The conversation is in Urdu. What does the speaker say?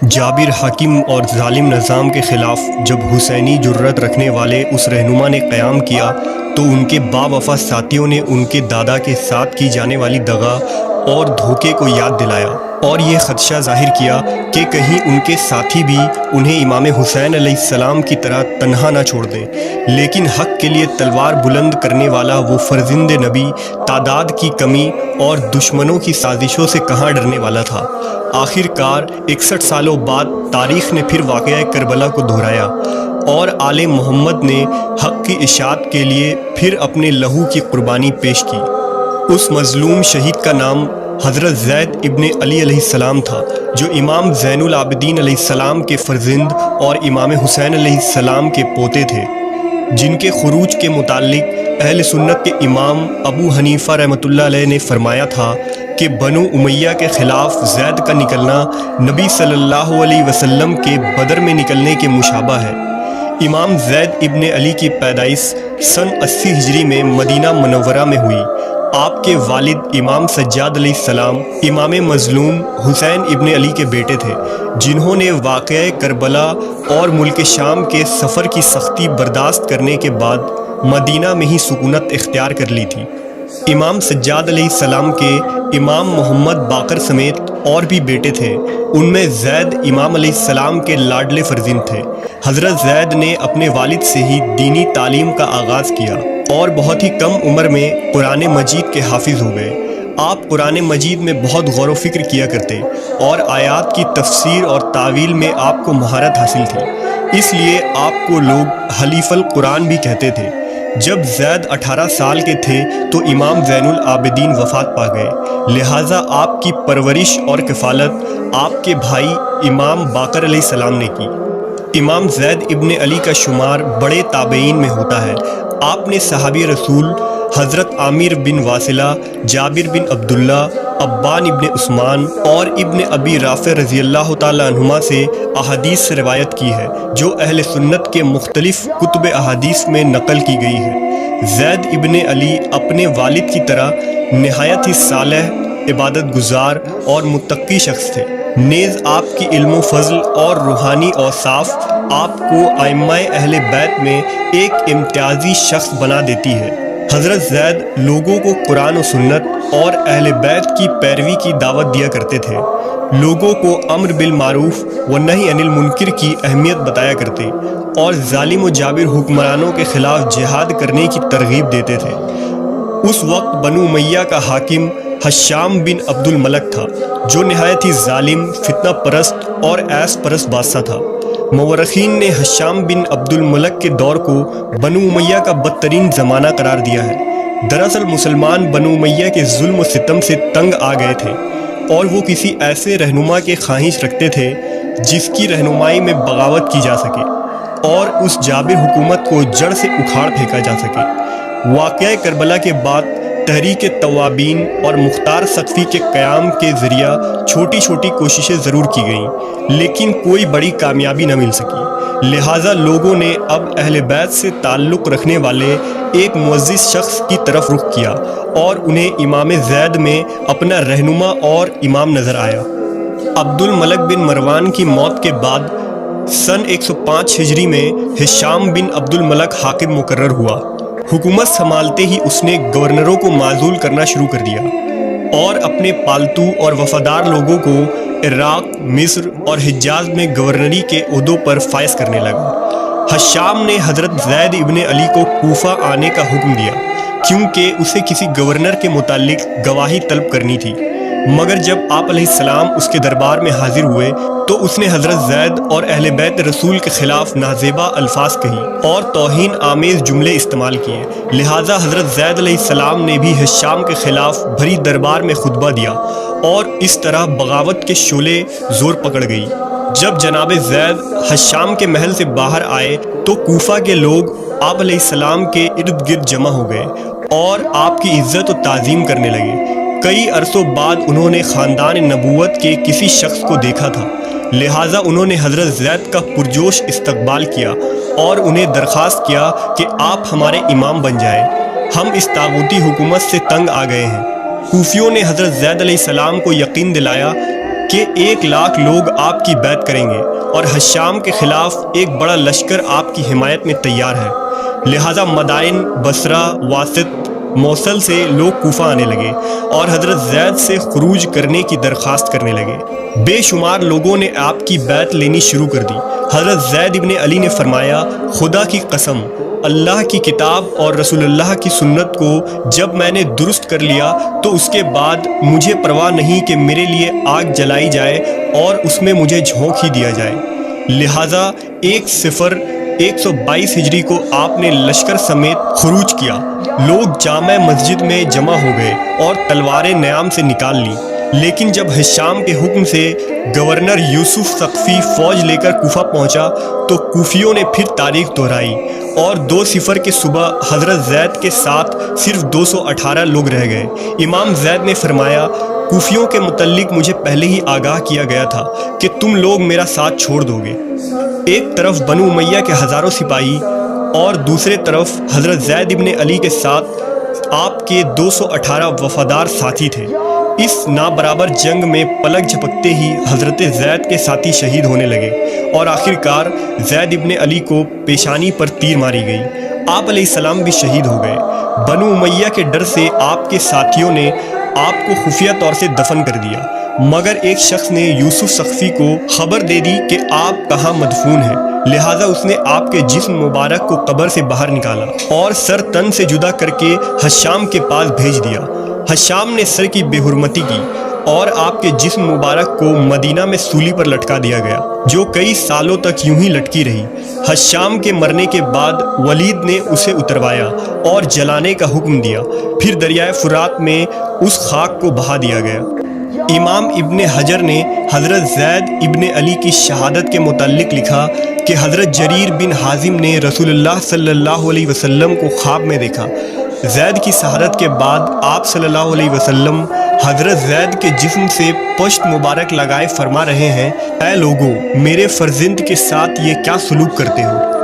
جابر حاکم اور ظالم نظام کے خلاف جب حسینی جرأت رکھنے والے اس رہنما نے قیام کیا تو ان کے باوفا ساتھیوں نے ان کے دادا کے ساتھ کی جانے والی دغا اور دھوکے کو یاد دلایا اور یہ خدشہ ظاہر کیا کہ کہیں ان کے ساتھی بھی انہیں امام حسین علیہ السلام کی طرح تنہا نہ چھوڑ دیں۔ لیکن حق کے لیے تلوار بلند کرنے والا وہ فرزند نبی تعداد کی کمی اور دشمنوں کی سازشوں سے کہاں ڈرنے والا تھا۔ آخر کار 61 سالوں بعد تاریخ نے پھر واقعہ کربلا کو دہرایا اور آل محمد نے حق کی اشاعت کے لیے پھر اپنے لہو کی قربانی پیش کی۔ اس مظلوم شہید کا نام حضرت زید ابن علی علیہ السلام تھا، جو امام زین العابدین علیہ السلام کے فرزند اور امام حسین علیہ السلام کے پوتے تھے، جن کے خروج کے متعلق اہل سنت کے امام ابو حنیفہ رحمۃ اللہ علیہ نے فرمایا تھا کہ بنو امیہ کے خلاف زید کا نکلنا نبی صلی اللہ علیہ وسلم کے بدر میں نکلنے کے مشابہ ہے۔ امام زید ابن علی کی پیدائش سن 80 ہجری میں مدینہ منورہ میں ہوئی۔ آپ کے والد امام سجاد علیہ السلام امام مظلوم حسین ابن علی کے بیٹے تھے، جنہوں نے واقعہ کربلا اور ملک شام کے سفر کی سختی برداشت کرنے کے بعد مدینہ میں ہی سکونت اختیار کر لی تھی۔ امام سجاد علیہ السلام کے امام محمد باقر سمیت اور بھی بیٹے تھے، ان میں زید امام علیہ السلام کے لاڈلے فرزند تھے۔ حضرت زید نے اپنے والد سے ہی دینی تعلیم کا آغاز کیا اور بہت ہی کم عمر میں قرآن مجید کے حافظ ہو گئے۔ آپ قرآن مجید میں بہت غور و فکر کیا کرتے اور آیات کی تفسیر اور تعویل میں آپ کو مہارت حاصل تھی، اس لیے آپ کو لوگ حلیف القرآن بھی کہتے تھے۔ جب زید 18 سال کے تھے تو امام زین العابدین وفات پا گئے، لہٰذا آپ کی پرورش اور کفالت آپ کے بھائی امام باقر علیہ السلام نے کی۔ امام زید ابن علی کا شمار بڑے تابعین میں ہوتا ہے۔ آپ نے صحابی رسول حضرت عامر بن واصلہ، جابر بن عبداللہ، ابان ابن عثمان اور ابن ابی رافع رضی اللہ تعالیٰ عنہما سے احادیث سے روایت کی ہے، جو اہل سنت کے مختلف کتب احادیث میں نقل کی گئی ہے۔ زید ابن علی اپنے والد کی طرح نہایت ہی صالح، عبادت گزار اور متقی شخص تھے، نیز آپ کی علم و فضل اور روحانی اوصاف آپ کو ائمہ اہل بیت میں ایک امتیازی شخص بنا دیتی ہے۔ حضرت زید لوگوں کو قرآن و سنت اور اہل بیت کی پیروی کی دعوت دیا کرتے تھے، لوگوں کو امر بالمعروف و نہی عن المنکر کی اہمیت بتایا کرتے اور ظالم و جابر حکمرانوں کے خلاف جہاد کرنے کی ترغیب دیتے تھے۔ اس وقت بنو امیہ کا حاکم حشام بن عبد الملک تھا، جو نہایت ہی ظالم، فتنہ پرست اور عیش پرست بادشاہ تھا۔ مورخین نے حشام بن عبد الملک کے دور کو بنو امیہ کا بدترین زمانہ قرار دیا ہے۔ دراصل مسلمان بنو امیہ کے ظلم و ستم سے تنگ آ گئے تھے اور وہ کسی ایسے رہنما کے خواہش رکھتے تھے جس کی رہنمائی میں بغاوت کی جا سکے اور اس جابر حکومت کو جڑ سے اکھاڑ پھینکا جا سکے۔ واقعہ کربلا کے بعد تحریک توابین اور مختار سقفی کے قیام کے ذریعہ چھوٹی چھوٹی کوششیں ضرور کی گئیں، لیکن کوئی بڑی کامیابی نہ مل سکی، لہٰذا لوگوں نے اب اہل بیت سے تعلق رکھنے والے ایک معزز شخص کی طرف رخ کیا اور انہیں امام زید میں اپنا رہنما اور امام نظر آیا۔ عبد الملک بن مروان کی موت کے بعد سن 105 ہجری میں حشام بن عبد الملک حاکم مقرر ہوا۔ حکومت سنبھالتے ہی اس نے گورنروں کو معزول کرنا شروع کر دیا اور اپنے پالتو اور وفادار لوگوں کو عراق، مصر اور حجاز میں گورنری کے عہدوں پر فائز کرنے لگا۔ حشام نے حضرت زید ابن علی کو کوفہ آنے کا حکم دیا، کیونکہ اسے کسی گورنر کے متعلق گواہی طلب کرنی تھی، مگر جب آپ علیہ السلام اس کے دربار میں حاضر ہوئے تو اس نے حضرت زید اور اہل بیت رسول کے خلاف نازیبہ الفاظ کہی اور توہین آمیز جملے استعمال کیے، لہٰذا حضرت زید علیہ السلام نے بھی حشام کے خلاف بھری دربار میں خطبہ دیا اور اس طرح بغاوت کے شعلے زور پکڑ گئی۔ جب جناب زید حشام کے محل سے باہر آئے تو کوفہ کے لوگ آپ علیہ السلام کے ارد گرد جمع ہو گئے اور آپ کی عزت و تعظیم کرنے لگے۔ کئی عرصوں بعد انہوں نے خاندان نبوت کے کسی شخص کو دیکھا تھا، لہٰذا انہوں نے حضرت زید کا پرجوش استقبال کیا اور انہیں درخواست کیا کہ آپ ہمارے امام بن جائیں، ہم اس طاغوتی حکومت سے تنگ آ گئے ہیں۔ کوفیوں نے حضرت زید علیہ السلام کو یقین دلایا کہ 1,00,000 لوگ آپ کی بیعت کریں گے اور حشام کے خلاف ایک بڑا لشکر آپ کی حمایت میں تیار ہے۔ لہٰذا مدائن، بصرہ، واسط، موصل سے لوگ کوفہ آنے لگے اور حضرت زید سے خروج کرنے کی درخواست کرنے لگے۔ بے شمار لوگوں نے آپ کی بیعت لینی شروع کر دی۔ حضرت زید ابن علی نے فرمایا، خدا کی قسم، اللہ کی کتاب اور رسول اللہ کی سنت کو جب میں نے درست کر لیا تو اس کے بعد مجھے پرواہ نہیں کہ میرے لیے آگ جلائی جائے اور اس میں مجھے جھونک ہی دیا جائے۔ لہٰذا 1/0/122 ہجری کو آپ نے لشکر سمیت خروج کیا۔ لوگ جامع مسجد میں جمع ہو گئے اور تلواریں نیام سے نکال لیں، لیکن جب حشام کے حکم سے گورنر یوسف ثقفی فوج لے کر کوفہ پہنچا تو کوفیوں نے پھر تاریخ دہرائی اور 2 کے صبح حضرت زید کے ساتھ صرف 218 لوگ رہ گئے۔ امام زید نے فرمایا، کوفیوں کے متعلق مجھے پہلے ہی آگاہ کیا گیا تھا کہ تم لوگ میرا ساتھ چھوڑ دو گے۔ ایک طرف بنو امیہ کے ہزاروں سپاہی اور دوسرے طرف حضرت زید ابن علی کے ساتھ آپ کے 218 وفادار ساتھی تھے۔ اس نابرابر جنگ میں پلک جھپکتے ہی حضرت زید کے ساتھی شہید ہونے لگے اور آخرکار زید ابن علی کو پیشانی پر تیر ماری گئی۔ آپ علیہ السلام بھی شہید ہو گئے۔ بنو امیہ کے ڈر سے آپ کے ساتھیوں نے آپ کو خفیہ طور سے دفن کر دیا، مگر ایک شخص نے یوسف ثقفی کو خبر دے دی کہ آپ کہاں مدفون ہیں، لہٰذا اس نے آپ کے جسم مبارک کو قبر سے باہر نکالا اور سر تن سے جدا کر کے حشام کے پاس بھیج دیا۔ حشام نے سر کی بے حرمتی کی اور آپ کے جسم مبارک کو مدینہ میں سولی پر لٹکا دیا گیا، جو کئی سالوں تک یوں ہی لٹکی رہی۔ حشام کے مرنے کے بعد ولید نے اسے اتروایا اور جلانے کا حکم دیا، پھر دریائے فرات میں اس خاک کو بہا دیا گیا۔ امام ابن حجر نے حضرت زید ابن علی کی شہادت کے متعلق لکھا کہ حضرت جریر بن حازم نے رسول اللہ صلی اللہ علیہ وسلم کو خواب میں دیکھا۔ زید کی شہادت کے بعد آپ صلی اللہ علیہ وسلم حضرت زید کے جسم سے پشت مبارک لگائے فرما رہے ہیں، اے لوگو، میرے فرزند کے ساتھ یہ کیا سلوک کرتے ہو؟